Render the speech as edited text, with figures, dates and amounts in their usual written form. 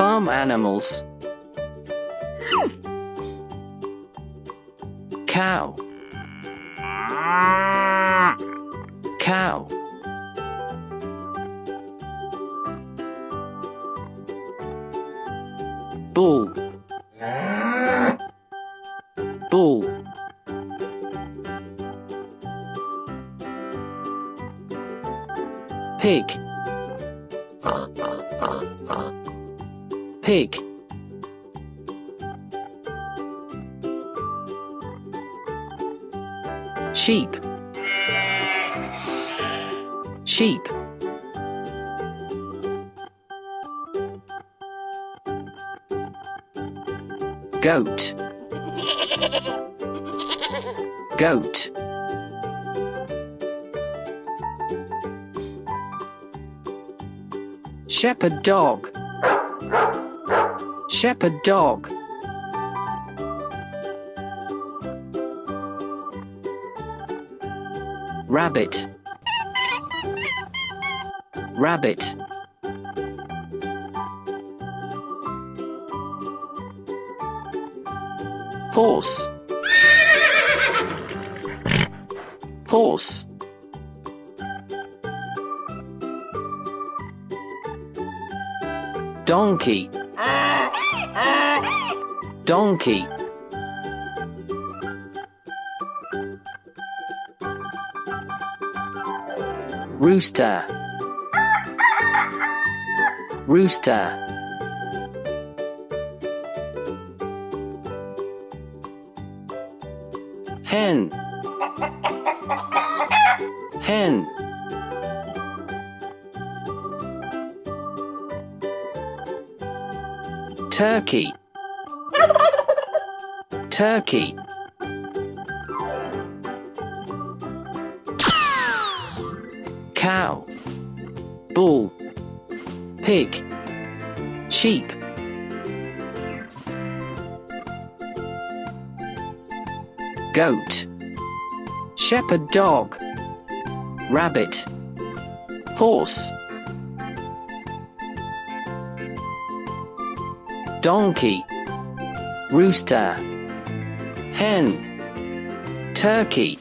Farm animals. Cow. Cow. Bull. Bull. Pig. Pig. Sheep. Sheep. Goat. Goat. Shepherd dog. Shepherd dog. Rabbit. Rabbit. Horse. Horse. Donkey. Donkey. Rooster. Rooster. Hen. Hen. Turkey. Turkey. Cow. Bull. Pig. Sheep. Goat. Shepherd dog. Rabbit. Horse. Donkey. Rooster. Hen. Turkey.